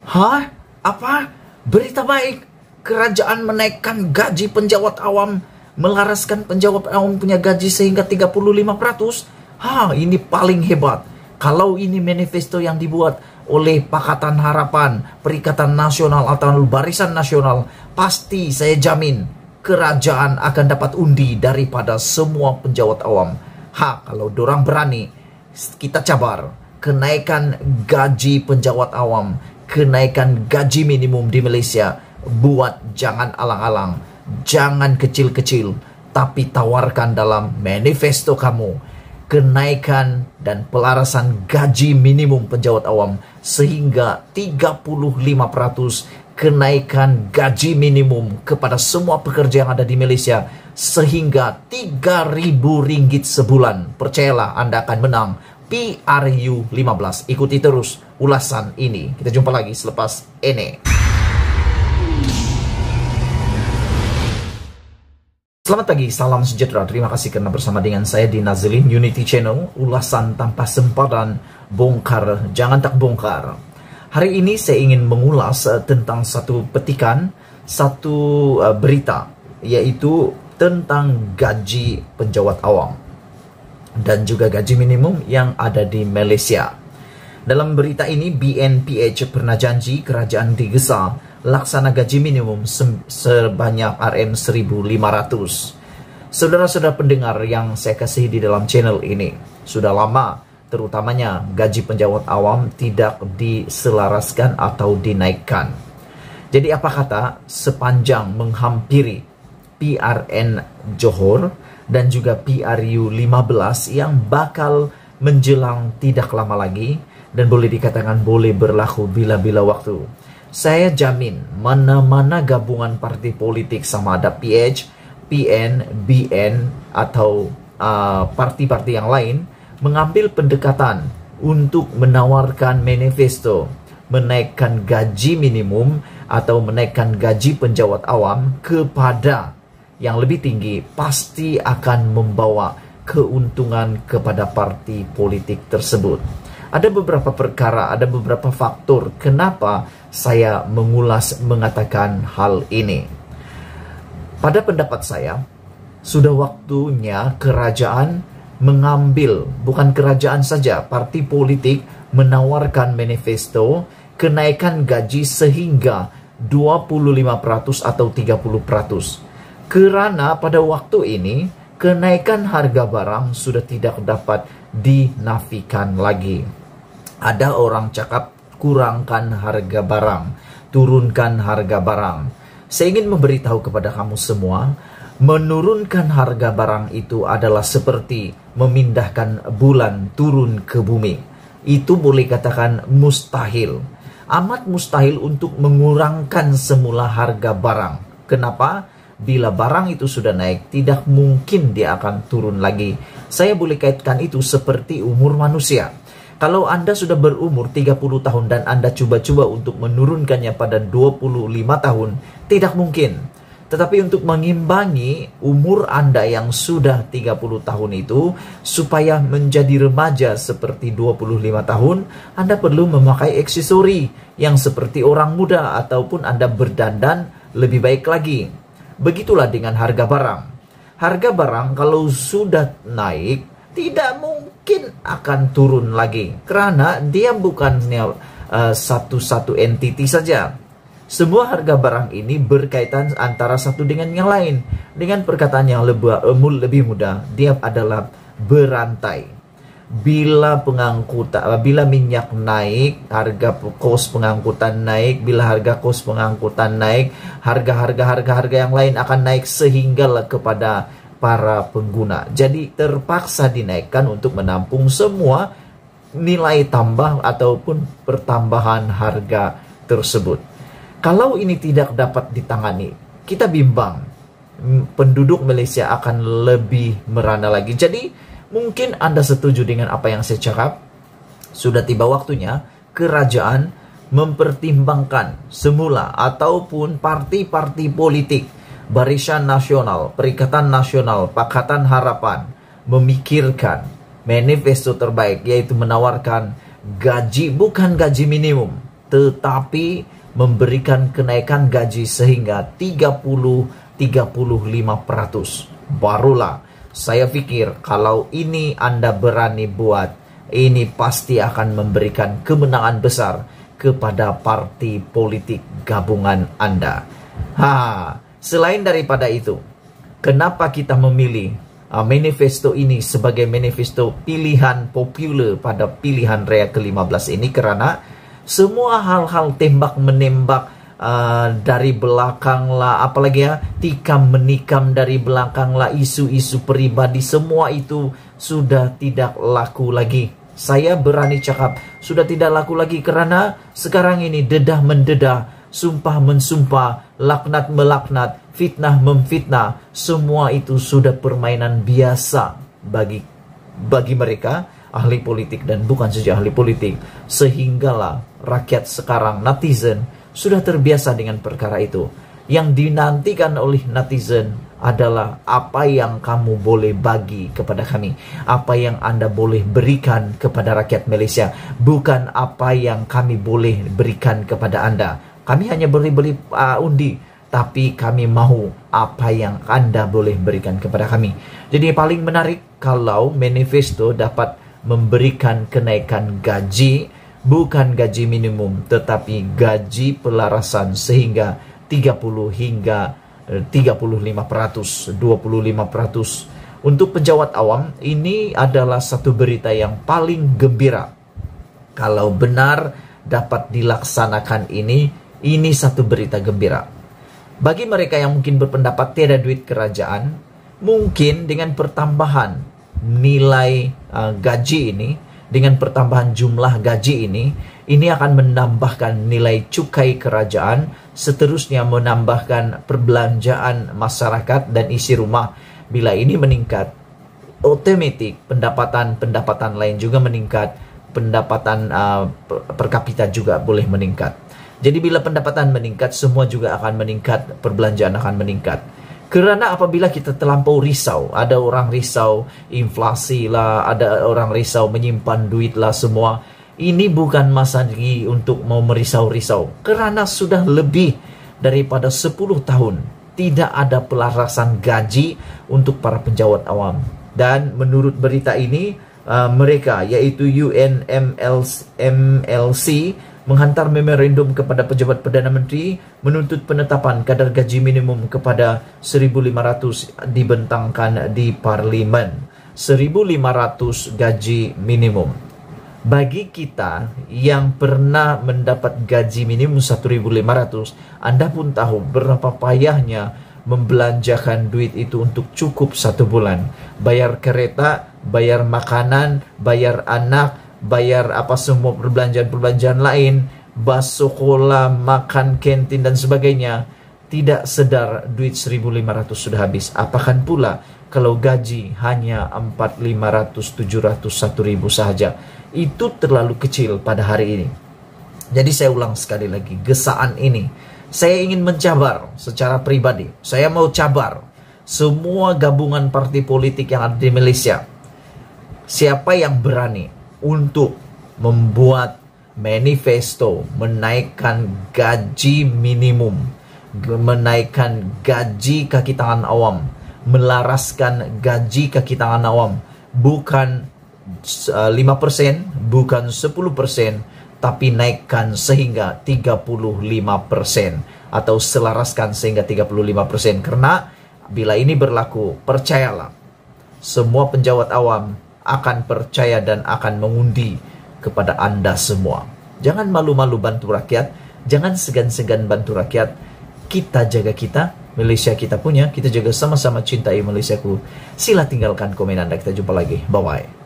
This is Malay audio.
Hah? Apa? Berita baik? Kerajaan menaikkan gaji penjawat awam, melaraskan penjawat awam punya gaji sehingga 35%. Ini paling hebat. Kalau ini manifesto yang dibuat oleh Pakatan Harapan, Perikatan Nasional atau Barisan Nasional, pasti saya jamin kerajaan akan dapat undi daripada semua penjawat awam. Kalau dorang berani, kita cabar kenaikan gaji penjawat awam, kenaikan gaji minimum di Malaysia. Buat jangan alang-alang, jangan kecil-kecil, tapi tawarkan dalam manifesto kamu kenaikan dan pelarasan gaji minimum penjawat awam sehingga 35%, kenaikan gaji minimum kepada semua pekerja yang ada di Malaysia sehingga RM3.000 sebulan. Percayalah, Anda akan menang PRU 15. Ikuti terus ulasan ini. Kita jumpa lagi selepas ini. Selamat pagi, salam sejahtera. Terima kasih karena bersama dengan saya di Nazilin Unity Channel. Ulasan tanpa sempadan, bongkar jangan tak bongkar. Hari ini saya ingin mengulas tentang satu petikan, satu berita, yaitu tentang gaji penjawat awam dan juga gaji minimum yang ada di Malaysia. Dalam berita ini, BNPH pernah janji kerajaan digesa laksana gaji minimum sebanyak RM1.500. Saudara-saudara pendengar yang saya kasihi di dalam channel ini, sudah lama terutamanya gaji penjawat awam tidak diselaraskan atau dinaikkan. Jadi apa kata, sepanjang menghampiri PRN Johor dan juga PRU 15 yang bakal menjelang tidak lama lagi dan boleh dikatakan boleh berlaku bila-bila waktu, saya jamin mana-mana gabungan parti politik sama ada PH, PN, BN atau parti-parti yang lain mengambil pendekatan untuk menawarkan manifesto menaikkan gaji minimum atau menaikkan gaji penjawat awam kepada yang lebih tinggi, pasti akan membawa keuntungan kepada parti politik tersebut. Ada beberapa perkara, ada beberapa faktor kenapa saya mengatakan hal ini. Pada pendapat saya, sudah waktunya kerajaan mengambil, bukan kerajaan saja, parti politik menawarkan manifesto kenaikan gaji sehingga 25% atau 30%. Karena pada waktu ini, kenaikan harga barang sudah tidak dapat dinafikan lagi. Ada orang cakap kurangkan harga barang, turunkan harga barang. Saya ingin memberitahu kepada kamu semua, menurunkan harga barang itu adalah seperti memindahkan bulan turun ke bumi. Itu boleh katakan mustahil. Amat mustahil untuk mengurangkan semula harga barang. Kenapa? Bila barang itu sudah naik, tidak mungkin dia akan turun lagi. Saya boleh kaitkan itu seperti umur manusia. Kalau Anda sudah berumur 30 tahun dan Anda coba-coba untuk menurunkannya pada 25 tahun, tidak mungkin. Tetapi untuk mengimbangi umur Anda yang sudah 30 tahun itu, supaya menjadi remaja seperti 25 tahun, Anda perlu memakai aksesori yang seperti orang muda ataupun Anda berdandan lebih baik lagi. Begitulah dengan harga barang. Harga barang kalau sudah naik, tidak mungkin akan turun lagi. Karena dia bukannya satu-satu entiti saja. Semua harga barang ini berkaitan antara satu dengan yang lain. Dengan perkataan yang lebih mudah, dia adalah berantai. Bila minyak naik, harga kos pengangkutan naik. Bila harga kos pengangkutan naik, harga yang lain akan naik sehingga kepada para pengguna. Jadi terpaksa dinaikkan untuk menampung semua nilai tambah ataupun pertambahan harga tersebut. Kalau ini tidak dapat ditangani, kita bimbang. Penduduk Malaysia akan lebih merana lagi. Jadi mungkin Anda setuju dengan apa yang saya cakap. Sudah tiba waktunya kerajaan mempertimbangkan semula ataupun parti-parti politik, Barisan Nasional, Perikatan Nasional, Pakatan Harapan memikirkan manifesto terbaik, yaitu menawarkan gaji, bukan gaji minimum, tetapi memberikan kenaikan gaji sehingga 30-35%. Barulah saya pikir kalau ini Anda berani buat, ini pasti akan memberikan kemenangan besar kepada parti politik gabungan Anda. Selain daripada itu, kenapa kita memilih manifesto ini sebagai manifesto pilihan populer pada pilihan raya ke-15 ini? Karena semua hal-hal tembak-menembak dari belakang lah, apalagi ya, tikam menikam dari belakang lah, isu-isu pribadi, semua itu sudah tidak laku lagi. Saya berani cakap, sudah tidak laku lagi karena sekarang ini dedah mendedah, sumpah mensumpah, laknat melaknat, fitnah memfitnah, semua itu sudah permainan biasa bagi mereka ahli politik dan bukan saja ahli politik. Sehinggalah rakyat sekarang, netizen, sudah terbiasa dengan perkara itu. Yang dinantikan oleh netizen adalah apa yang kamu boleh bagi kepada kami, apa yang Anda boleh berikan kepada rakyat Malaysia, bukan apa yang kami boleh berikan kepada Anda. Kami hanya boleh beli undi, tapi kami mau apa yang Anda boleh berikan kepada kami. Jadi paling menarik kalau manifesto dapat memberikan kenaikan gaji, bukan gaji minimum, tetapi gaji pelarasan sehingga 30 hingga 35%, 25%. Untuk pejabat awam, ini adalah satu berita yang paling gembira. Kalau benar dapat dilaksanakan ini satu berita gembira. Bagi mereka yang mungkin berpendapat tiada duit kerajaan, mungkin dengan pertambahan nilai gaji ini, dengan pertambahan jumlah gaji ini akan menambahkan nilai cukai kerajaan, seterusnya menambahkan perbelanjaan masyarakat dan isi rumah. Bila ini meningkat, otomatis pendapatan lain juga meningkat, pendapatan per kapita juga boleh meningkat. Jadi bila pendapatan meningkat, semua juga akan meningkat, perbelanjaan akan meningkat. Kerana apabila kita terlampau risau, ada orang risau inflasi lah, ada orang risau menyimpan duit lah semua. Ini bukan masa lagi untuk mau merisau-risau. Kerana sudah lebih daripada 10 tahun tidak ada pelarasan gaji untuk para penjawat awam. Dan menurut berita ini, mereka yaitu UNMLC menghantar memorandum kepada pejabat Perdana Menteri menuntut penetapan kadar gaji minimum kepada 1,500 dibentangkan di Parlimen. 1,500 gaji minimum. Bagi kita yang pernah mendapat gaji minimum 1,500, Anda pun tahu berapa payahnya membelanjakan duit itu untuk cukup 1 bulan. Bayar kereta, bayar makanan, bayar anak, bayar apa semua perbelanjaan lain, bas sekolah, makan kantin dan sebagainya. Tidak sedar duit 1,500 sudah habis. Apakan pula kalau gaji hanya 400, 500, 700, 1,000 sahaja. Itu terlalu kecil pada hari ini. Jadi saya ulang sekali lagi, gesaan ini saya ingin mencabar secara pribadi. Saya mau cabar semua gabungan parti politik yang ada di Malaysia. Siapa yang berani untuk membuat manifesto menaikkan gaji minimum, menaikkan gaji kaki tangan awam, melaraskan gaji kaki tangan awam, bukan 5%, bukan 10%, tapi naikkan sehingga 35% atau selaraskan sehingga 35%. Karena bila ini berlaku, percayalah, semua penjawat awam akan percaya dan akan mengundi kepada Anda semua. Jangan malu-malu bantu rakyat, jangan segan-segan bantu rakyat. Kita jaga kita, Malaysia kita punya, kita jaga sama-sama cintai Malaysiaku. Sila tinggalkan komen Anda, kita jumpa lagi. Bye-bye.